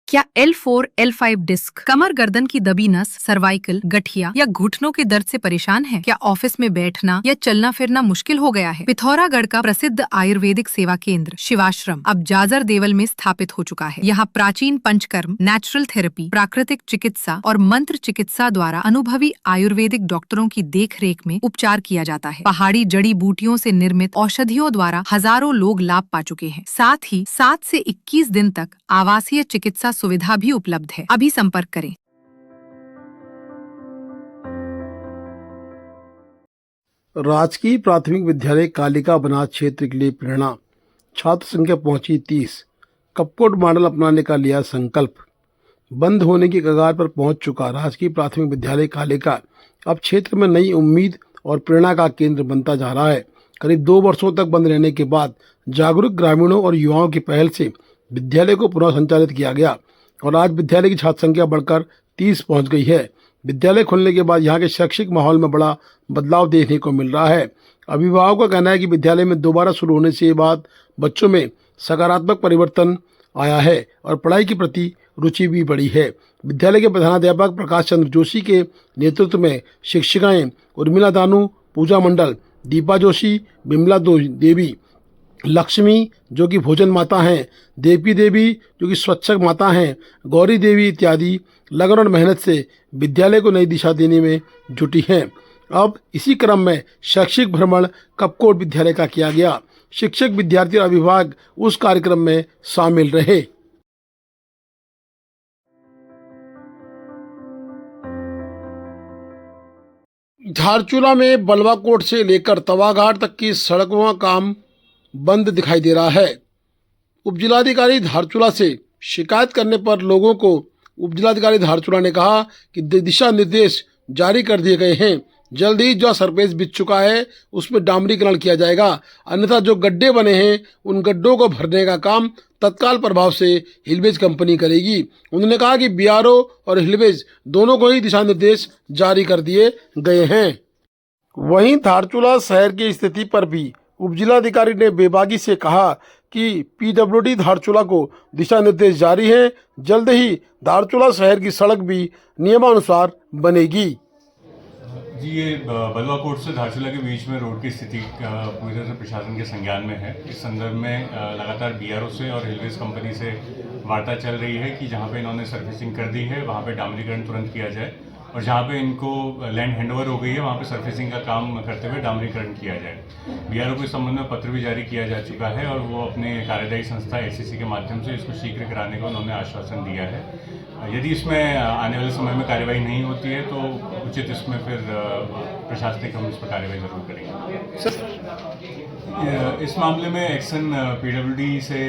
क्या L4, L5 disc, कमर गर्दन की दबी नस, सर्वाइकल, गठिया या घुटनों के दर्द से परेशान है? क्या ऑफिस में बैठना या चलना फिरना मुश्किल हो गया है? पिथौरागढ़ का प्रसिद्ध आयुर्वेदिक सेवा केंद्र शिवाश्रम अब जाजर देवल में स्थापित हो चुका है। यहाँ प्राचीन पंचकर्म, नेचुरल थेरेपी, प्राकृतिक चिकित्सा और मंत्र चिकित्सा द्वारा अनुभवी आयुर्वेदिक डॉक्टरों की देखरेख में उपचार किया जाता है। पहाड़ी जड़ी बूटियों से निर्मित औषधियों द्वारा हजारों लोग लाभ पा चुके हैं। साथ ही 7 से 21 दिन तक आवासीय चिकित्सा सुविधा भी उपलब्ध है। अभी संपर्क करें। राजकीय प्राथमिक विद्यालय कालिका बनास क्षेत्र के लिए प्रेरणा, छात्र संख्या पहुंची 30। कपकोट मॉडल अपनाने का लिया संकल्प। बंद होने की कगार पर पहुंच चुका राजकीय प्राथमिक विद्यालय कालिका अब क्षेत्र में नई उम्मीद और प्रेरणा का केंद्र बनता जा रहा है। करीब 2 वर्षों तक बंद रहने के बाद जागरूक ग्रामीणों और युवाओं की पहल से विद्यालय को पुनः संचालित किया गया और आज विद्यालय की छात्र संख्या बढ़कर 30 पहुंच गई है। विद्यालय खुलने के बाद यहाँ के शैक्षिक माहौल में बड़ा बदलाव देखने को मिल रहा है। अभिभावकों का कहना है कि विद्यालय में दोबारा शुरू होने से बाद बच्चों में सकारात्मक परिवर्तन आया है और पढ़ाई के प्रति रुचि भी बढ़ी है। विद्यालय के प्रधानाध्यापक प्रकाश चंद्र जोशी के नेतृत्व में शिक्षिकाएं उर्मिला दानू, पूजा मंडल, दीपा जोशी, बिमला देवी, लक्ष्मी जो कि भोजन माता हैं, देवी देवी जो कि स्वच्छक माता हैं, गौरी देवी इत्यादि लगन और मेहनत से विद्यालय को नई दिशा देने में जुटी हैं। अब इसी क्रम में शैक्षिक भ्रमण कपकोट विद्यालय का किया गया। शिक्षक, विद्यार्थी और अभिभावक उस कार्यक्रम में शामिल रहे। धारचूला में बलवाकोट से लेकर तवाघाट तक की सड़कों का काम बंद दिखाई दे रहा है। उपजिलाधिकारी धारचूला से शिकायत करने पर लोगों को उपजिलाधिकारी धारचूला ने कहा कि दिशा निर्देश जारी कर दिए गए हैं। जल्द ही जो सरफेस बिछ चुका है उसमें डामरीकरण किया जाएगा, अन्यथा जो गड्ढे बने हैं उन गड्ढों को भरने का काम तत्काल प्रभाव से हिलवेज कंपनी करेगी। उन्होंने कहा कि बीआरओ और हिलवेज दोनों को ही दिशा निर्देश जारी कर दिए गए हैं। वहीं धारचूला शहर की स्थिति पर भी उपजिलाधिकारी ने बेबाकी से कहा कि पीडब्ल्यूडी धारचूला को दिशा निर्देश जारी है। जल्द ही धारचूला शहर की सड़क भी नियमानुसार बनेगी। जी, ये बलवाकोट से धारचूला के बीच में रोड की स्थिति पूरी तरह से प्रशासन के संज्ञान में है। इस संदर्भ में लगातार बीआरओ से और हिलवेज कंपनी से वार्ता चल रही है कि जहां पे इन्होंने सर्फेसिंग कर दी है वहां पे डामरीकरण तुरंत किया जाए और जहाँ पे इनको लैंड हैंडओवर हो गई है वहाँ पे सर्फेसिंग का काम करते हुए डामरीकरण किया जाए। बीआरओ को इस संबंध में पत्र भी जारी किया जा चुका है और वो अपने कार्यदायी संस्था एसीसी के माध्यम से इसको शीघ्र कराने का उन्होंने आश्वासन दिया है। यदि इसमें आने वाले समय में कार्यवाही नहीं होती है तो उचित इसमें फिर प्रशासनिक हम इस पर कार्यवाही जरूर करेंगे। इस मामले में एक्शन पीडब्ल्यूडी से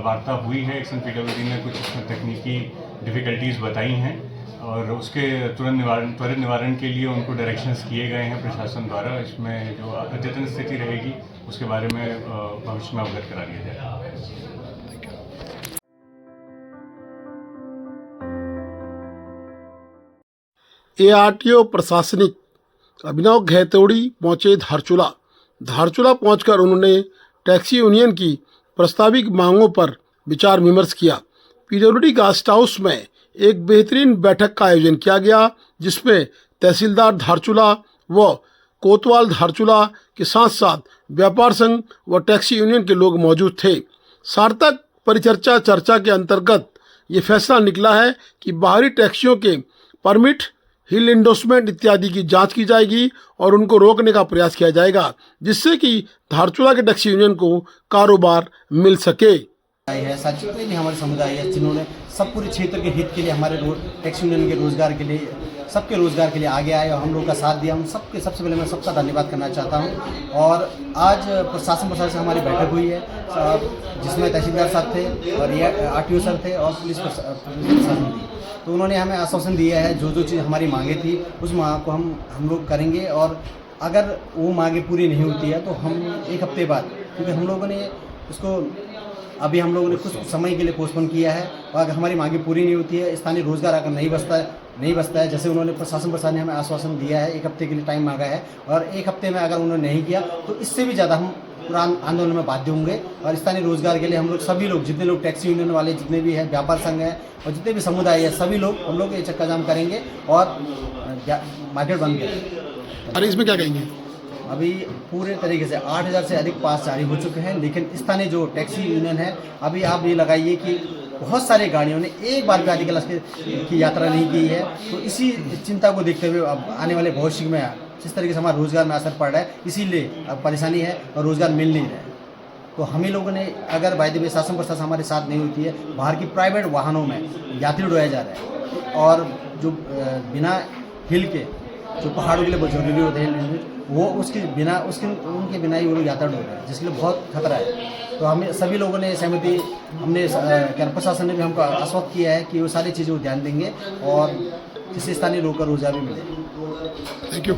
वार्ता हुई है। एक्शन पीडब्ल्यूडी ने कुछ इसमें तकनीकी डिफिकल्टीज बताई हैं और उसके त्वरित निवारण के लिए उनको डायरेक्शंस किए गए हैं प्रशासन द्वारा। इसमें जो अद्यतन स्थिति रहेगी उसके बारे में भविष्य में अवगत करा दिया जाएगा। एआरटीओ प्रशासनिक अभिनव घैतोड़ी पहुंचे धारचूला पहुंचकर उन्होंने टैक्सी यूनियन की प्रस्तावित मांगों पर विचार विमर्श किया। पीडब्ल्यूडी गेस्ट हाउस में एक बेहतरीन बैठक का आयोजन किया गया जिसमें तहसीलदार धारचूला व कोतवाल धारचूला के साथ साथ व्यापार संघ व टैक्सी यूनियन के लोग मौजूद थे। सार्थक परिचर्चा चर्चा के अंतर्गत ये फैसला निकला है कि बाहरी टैक्सियों के परमिट, हिल इंडोर्समेंट इत्यादि की जांच की जाएगी और उनको रोकने का प्रयास किया जाएगा जिससे कि धारचूला के टैक्सी यूनियन को कारोबार मिल सके। है जितने भी हमारे समुदाय है जिन्होंने सब पूरे क्षेत्र के हित के लिए हमारे टैक्सी यूनियन के रोजगार के लिए, सबके रोजगार के लिए आगे आए और हम लोग का साथ दिया। उन सबके सबसे पहले मैं सबका धन्यवाद करना चाहता हूं। और आज प्रशासन से हमारी बैठक हुई है जिसमें तहसीलदार साहब थे और आरटीओ सर थे और पुलिस प्रशासन थी। तो उन्होंने हमें आश्वासन दिया है जो चीज़ हमारी मांगे थी उस मांग को हम लोग करेंगे और अगर वो मांगे पूरी नहीं होती है तो हम 1 हफ्ते बाद, क्योंकि हम लोगों ने उसको अभी हम लोगों ने कुछ समय के लिए पोस्टपोन किया है और अगर हमारी मांगे पूरी नहीं होती है, स्थानीय रोजगार अगर नहीं बचता है जैसे उन्होंने प्रशासन ने हमें आश्वासन दिया है, 1 हफ्ते के लिए टाइम मांगा है और 1 हफ्ते में अगर उन्होंने नहीं किया तो इससे भी ज़्यादा हम पूरा आंदोलन में बाध्य होंगे। और स्थानीय रोजगार के लिए हम लोग सभी लोग, जितने लोग टैक्सी यूनियन वाले जितने भी हैं, व्यापार संघ है और जितने भी समुदाय है, सभी लोग हम लोग ये चक्का जाम करेंगे और मार्केट बंद करेंगे। अरे इसमें क्या कहेंगे? अभी पूरे तरीके से 8,000 से अधिक पास जारी हो चुके हैं, लेकिन स्थानीय जो टैक्सी यूनियन है, अभी आप ये लगाइए कि बहुत सारी गाड़ियों ने एक बार भी आदि क्लास की यात्रा नहीं की है। तो इसी चिंता को देखते हुए अब आने वाले भविष्य में जिस तरीके से हमारे रोजगार में असर पड़ रहा है, इसीलिए अब परेशानी है और रोजगार मिल नहीं रहा है। तो हम ही लोगों ने, अगर वायदे में शासन प्रशासन हमारे साथ नहीं होती है, बाहर की प्राइवेट वाहनों में यात्री उड़ाया जा रहा है और जो बिना हिल के जो पहाड़ों के लिए जरूरी होते हैं, वो उनके बिना ही वो लोग यात्रा उड़ रहे हैं, जिसके लिए बहुत खतरा है। तो हमें सभी लोगों ने सहमति, हमने क्या प्रशासन ने भी हमको आश्वस्त किया है कि वो सारी चीज़ों को ध्यान देंगे और जिससे स्थानीय लोगों का रोजगार भी मिले। Thank you.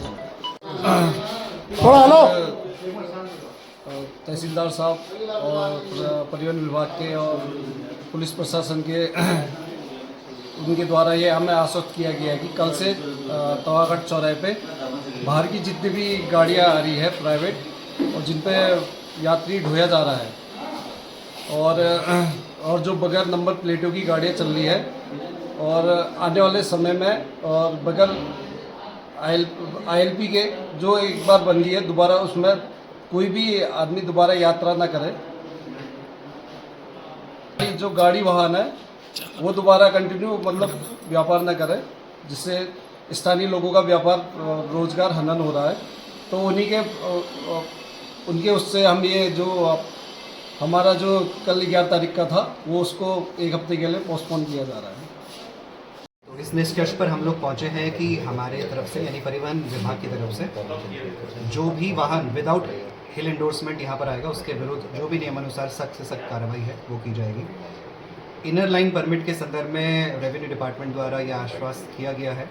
थोड़ा हेलो। तहसीलदार साहब और परिवहन विभाग के और पुलिस प्रशासन के उनके द्वारा ये हमें आश्वस्त किया गया है कि कल से तवागढ़ चौराहे पे बाहर की जितनी भी गाड़ियां आ रही है प्राइवेट और जिन पे यात्री ढोया जा रहा है और जो बगैर नंबर प्लेटों की गाड़ियां चल रही है, और आने वाले समय में और बगैर ILP के जो एक बार बन गई है, दोबारा उसमें कोई भी आदमी दोबारा यात्रा ना करे। जो गाड़ी वाहन है वो दोबारा कंटिन्यू मतलब व्यापार ना करे, जिससे स्थानीय लोगों का व्यापार रोजगार हनन हो रहा है। तो उनके उससे हम ये जो हमारा जो कल 11 तारीख का था, वो उसको एक हफ्ते के लिए पोस्टपोन किया जा रहा है। तो इस निष्कर्ष पर हम लोग पहुंचे हैं कि हमारे तरफ से, यानी परिवहन विभाग की तरफ से, जो भी वाहन विदाउट हिल एंडोर्समेंट यहाँ पर आएगा, उसके विरुद्ध जो भी नियमानुसार सख्त से सख्त कार्रवाई है वो की जाएगी। इनर लाइन परमिट के संदर्भ में रेवेन्यू डिपार्टमेंट द्वारा यह आश्वस्त किया गया है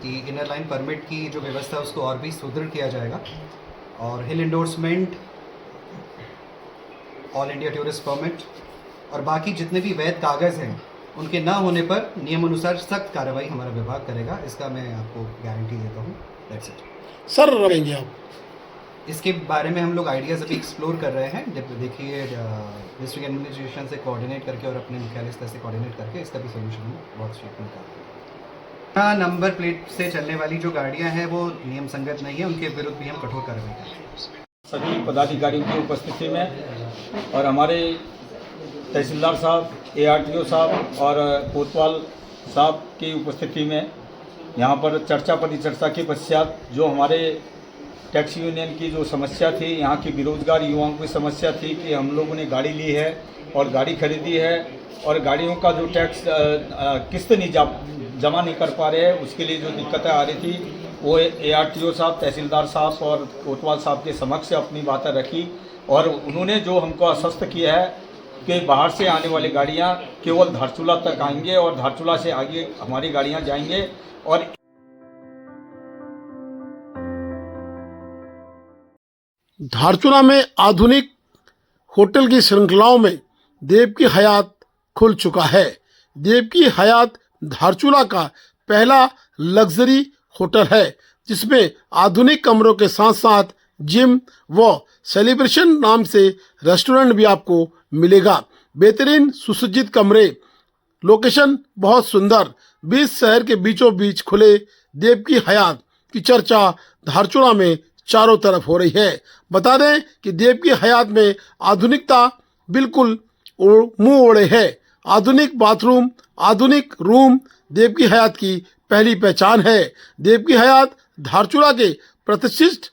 कि इनर लाइन परमिट की जो व्यवस्था है उसको और भी सुदृढ़ किया जाएगा, और hill endorsement, all India tourist permit और बाकी जितने भी वैध कागज़ हैं उनके ना होने पर नियमानुसार सख्त कार्रवाई हमारा विभाग करेगा। इसका मैं आपको गारंटी देता हूँ। दैट्स इट सर रहेंगे आप? इसके बारे में हम लोग आइडियाज़ अभी एक्सप्लोर कर रहे हैं। जब देखिए डिस्ट्रिक्ट एडमिनिस्ट्रेशन से कोऑर्डिनेट करके और अपने मुख्यालय स्तर से कोऑर्डिनेट करके इसका भी सोल्यूशन हम बहुत शीघ्र निकालेंगे। हाँ, नंबर प्लेट से चलने वाली जो गाड़ियाँ हैं वो नियम संगत नहीं है, उनके विरुद्ध भी हम कठोर कार्रवाई करेंगे। सभी पदाधिकारियों की उपस्थिति में और हमारे तहसीलदार साहब, ARTO साहब और कोतवाल साहब की उपस्थिति में यहाँ पर चर्चा परिचर्चा के पश्चात जो हमारे टैक्सी यूनियन की जो समस्या थी, यहाँ की बेरोजगार युवाओं की समस्या थी कि हम लोगों ने गाड़ी ली है और गाड़ी खरीदी है और गाड़ियों का जो टैक्स किस्त नहीं जमा नहीं कर पा रहे हैं, उसके लिए जो दिक्कतें आ रही थी वो ARTO साहब, तहसीलदार साहब और कोतवाल साहब के समक्ष अपनी बातें रखी और उन्होंने जो हमको आश्वस्त किया है कि बाहर से आने वाली गाड़ियां केवल धारचूला तक आएंगे और धारचूला से आगे हमारी गाड़ियां जाएंगे। और धारचूला में आधुनिक होटल की श्रृंखलाओं में देव की हयात खुल चुका है। देव की हयात धारचूला का पहला लग्जरी होटल है, जिसमें आधुनिक कमरों के साथ साथ जिम व सेलिब्रेशन नाम से रेस्टोरेंट भी आपको मिलेगा। बेहतरीन सुसज्जित कमरे, लोकेशन बहुत सुंदर, बीच शहर के बीचों बीच खुले देव की हयात की चर्चा धारचूला में चारों तरफ हो रही है। बता दें कि देव की हयात में आधुनिकता बिल्कुल मुंह ओढ़े है। आधुनिक बाथरूम, आधुनिक रूम देव की हयात की पहली पहचान है। देव की हयात धारचूला के प्रतिष्ठित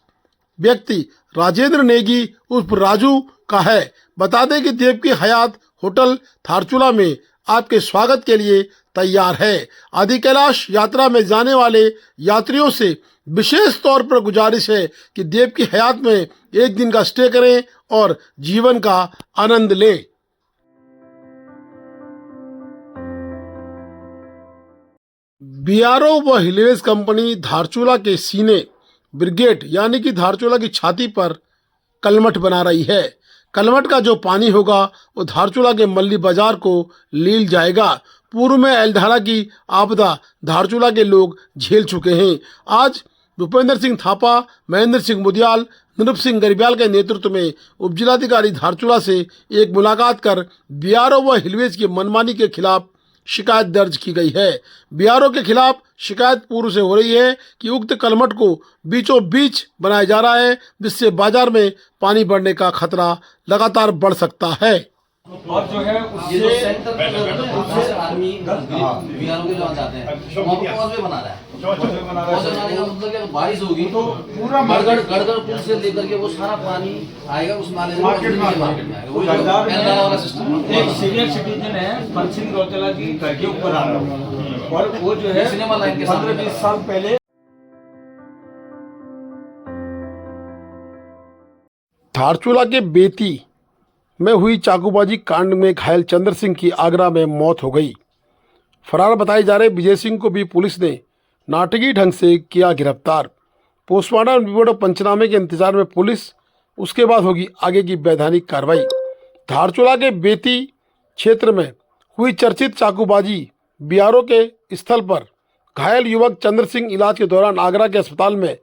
व्यक्ति राजेंद्र नेगी उर्फ राजू का है। बता दें कि देव की हयात होटल धारचूला में आपके स्वागत के लिए तैयार है। आदि कैलाश यात्रा में जाने वाले यात्रियों से विशेष तौर पर गुजारिश है कि देव की हयात में एक दिन का स्टे करें और जीवन का आनंद लें। BRO व हिलवेज कंपनी धारचूला के सीने ब्रिगेड यानी कि धारचूला की छाती पर कलमठ बना रही है। कलमठ का जो पानी होगा वो धारचूला के मल्ली बाजार को लील जाएगा। पूर्व में एल्धारा की आपदा धारचूला के लोग झेल चुके हैं। आज भूपेंद्र सिंह थापा, महेंद्र सिंह मुदियाल, निरुप सिंह गरिब्याल के नेतृत्व में उपजिलाधिकारी धारचूला से एक मुलाकात कर बीआरओ व हिलवेज की मनमानी के खिलाफ शिकायत दर्ज की गई है। बीआरओ के खिलाफ शिकायत पूर्व से हो रही है कि उक्त कलमट को बीचों बीच बनाया जा रहा है, जिससे बाजार में पानी बढ़ने का खतरा लगातार बढ़ सकता है। और जो है ये जो सेंटर से आदमी बीआरओ के वहाँ जाते हैं, वहाँ पर पौधे बना रहा है। पौधे बनाने का मतलब क्या, बारिश होगी तो पूरा गड़गड़ पुल से लेकर के वो सारा पानी आएगा उस नाले से मार्केट में आएगा। वही नाला वाला सिस्टम। एक सीनियर सिटीजन है पंसिंग गौचला जी घर के ऊपर आ रहा है और वो जो है सिनेमा लाइन के 15-20 साल पहले धारचूला के बेती में हुई चाकूबाजी कांड में घायल चंद्र सिंह की आगरा में मौत हो गई। फरार बताए जा रहे विजय सिंह को भी पुलिस ने नाटकीय ढंग से किया गिरफ्तार। पोस्टमार्टम रिपोर्ट और पंचनामे के इंतजार में पुलिस, उसके बाद होगी आगे की वैधानिक कार्रवाई। धारचूला के बेती क्षेत्र में हुई चर्चित चाकूबाजी बीआरओ के स्थल पर घायल युवक चंद्र सिंह इलाज के दौरान आगरा के अस्पताल में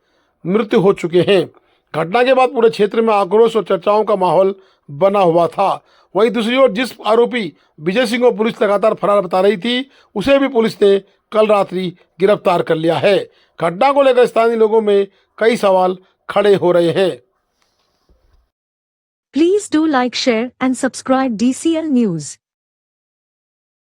मृत्यु हो चुके हैं। घटना के बाद पूरे क्षेत्र में आक्रोश और चर्चाओं का माहौल बना हुआ था। वहीं दूसरी ओर जिस आरोपी विजय सिंह को पुलिस लगातार फरार बता रही थी, उसे भी पुलिस ने कल रात्रि गिरफ्तार कर लिया है। घटना को लेकर स्थानीय लोगों में कई सवाल खड़े हो रहे हैं। Please do like, share and subscribe DCL News.